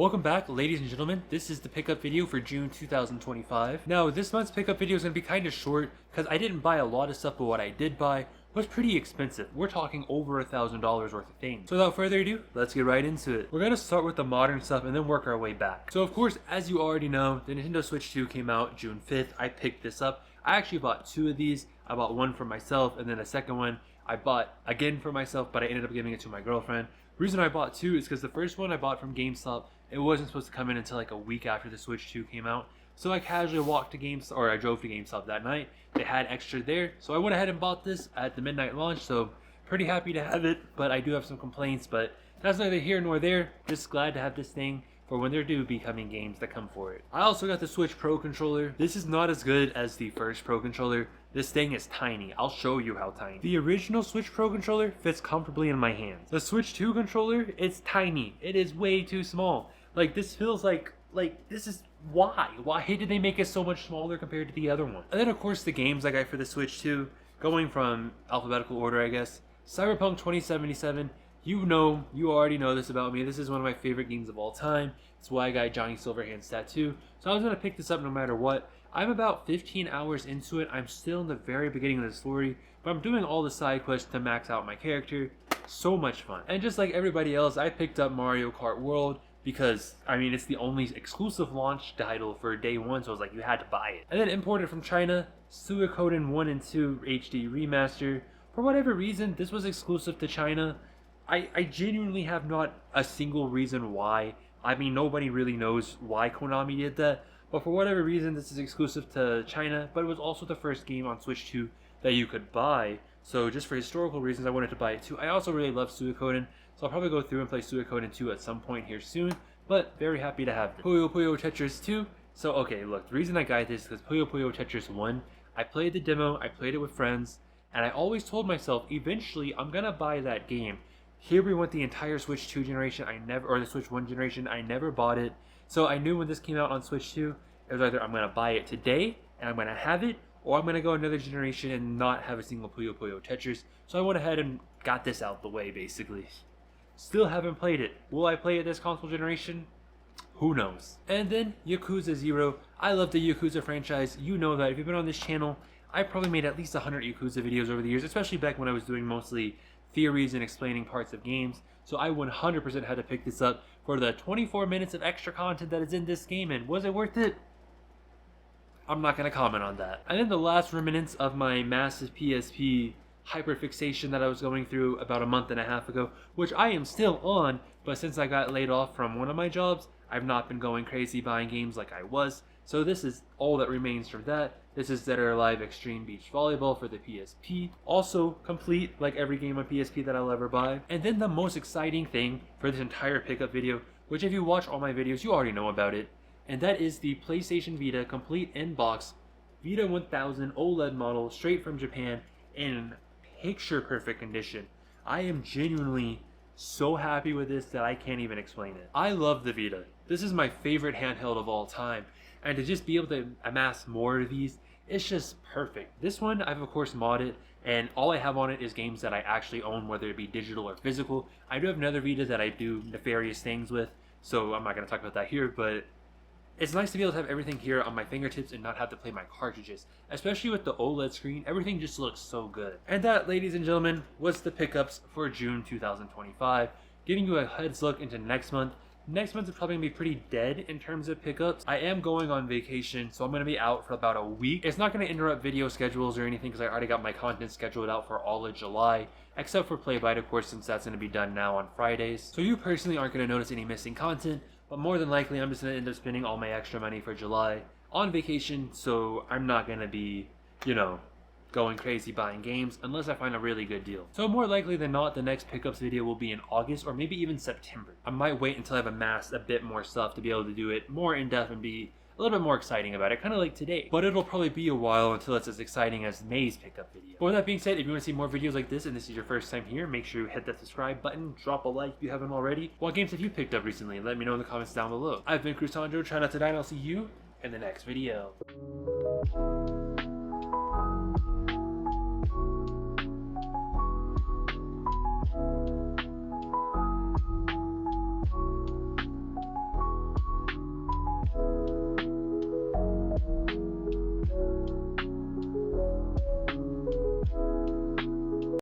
Welcome back, ladies and gentlemen. This is the pickup video for June 2025. Now, this month's pickup video is going to be kind of short because I didn't buy a lot of stuff, but what I did buy was pretty expensive. We're talking over $1,000 worth of things. So without further ado, let's get right into it. We're going to start with the modern stuff and then work our way back. So of course, as you already know, the Nintendo Switch 2 came out June 5th. I picked this up. I actually bought two of these. I bought one for myself and then a second one I bought again for myself, but I ended up giving it to my girlfriend. The reason I bought two is because the first one I bought from GameStop, it wasn't supposed to come in until like a week after the Switch 2 came out. So I casually walked to GameStop, or I drove to GameStop that night. They had extra there, so I went ahead and bought this at the midnight launch. So pretty happy to have it, but I do have some complaints, but that's neither here nor there. Just glad to have this thing for when there do be coming games that come for it. I also got the Switch Pro controller. This is not as good as the first Pro controller. This thing is tiny. I'll show you how tiny. The original Switch Pro controller fits comfortably in my hands. The Switch 2 controller, it's tiny. It is way too small. Like, this feels like this is why? Why did they make it so much smaller compared to the other one? And then of course the games I got for the Switch 2, going from alphabetical order I guess. Cyberpunk 2077, you already know this about me. This is one of my favorite games of all time. It's why I got Johnny Silverhand's tattoo. So I was going to pick this up no matter what. I'm about 15 hours into it. I'm still in the very beginning of the story, but I'm doing all the side quests to max out my character. So much fun. And just like everybody else, I picked up Mario Kart World because, I mean, it's the only exclusive launch title for day one, so I was like, you had to buy it. And then imported from China, Suikoden 1 and 2 HD Remaster. For whatever reason, this was exclusive to China. I genuinely have not a single reason why. I mean, nobody really knows why Konami did that, but for whatever reason, this is exclusive to China, but it was also the first game on Switch 2 that you could buy, so just for historical reasons, I wanted to buy it too. I also really love Suikoden, so I'll probably go through and play Suikoden 2 at some point here soon, but very happy to have this. Puyo Puyo Tetris 2. So, okay, look, the reason I got this is because Puyo Puyo Tetris 1, I played the demo, I played it with friends, and I always told myself, eventually, I'm gonna buy that game. Here we went the entire Switch 2 generation, or the Switch 1 generation, I never bought it. So I knew when this came out on Switch 2, it was either I'm going to buy it today, and I'm going to have it, or I'm going to go another generation and not have a single Puyo Puyo Tetris. So I went ahead and got this out the way, basically. Still haven't played it. Will I play it this console generation? Who knows? And then, Yakuza 0. I love the Yakuza franchise. You know that. If you've been on this channel, I probably made at least 100 Yakuza videos over the years, especially back when I was doing mostly theories and explaining parts of games. So I 100% had to pick this up for the 24 minutes of extra content that is in this game, and was it worth it? I'm not going to comment on that. And then the last remnants of my massive PSP hyperfixation that I was going through about a month and a half ago, which I am still on, but since I got laid off from one of my jobs, I've not been going crazy buying games like I was. So this is all that remains from that. This is Dead or Alive Extreme Beach Volleyball for the PSP. Also complete, like every game on PSP that I'll ever buy. And then the most exciting thing for this entire pickup video, which if you watch all my videos, you already know about it, and that is the PlayStation Vita complete in-box Vita 1000 OLED model straight from Japan in picture perfect condition. I am genuinely so happy with this that I can't even explain it. I love the Vita. This is my favorite handheld of all time. And to just be able to amass more of these, it's just perfect. This one, I've of course modded, and all I have on it is games that I actually own, whether it be digital or physical. I do have another Vita that I do nefarious things with, so I'm not going to talk about that here, but it's nice to be able to have everything here on my fingertips and not have to play my cartridges. Especially with the OLED screen, everything just looks so good. And that, ladies and gentlemen, was the pickups for June 2025. Giving you a heads look into next month. Next month is probably going to be pretty dead in terms of pickups. I am going on vacation, so I'm going to be out for about a week. It's not going to interrupt video schedules or anything because I already got my content scheduled out for all of July, except for Play By, of course, since that's going to be done now on Fridays. So you personally aren't going to notice any missing content, but more than likely I'm just going to end up spending all my extra money for July on vacation, so I'm not going to be, going crazy buying games unless I find a really good deal. So more likely than not, the next pickups video will be in August or maybe even September. I might wait until I've amassed a bit more stuff to be able to do it more in depth and be a little bit more exciting about it, kind of like today. But it'll probably be a while until it's as exciting as May's pickup video. But with that being said, if you want to see more videos like this and this is your first time here, make sure you hit that subscribe button, drop a like if you haven't already. What games have you picked up recently? Let me know in the comments down below. I've been Cruzjandro, try not to die, and I'll see you in the next video.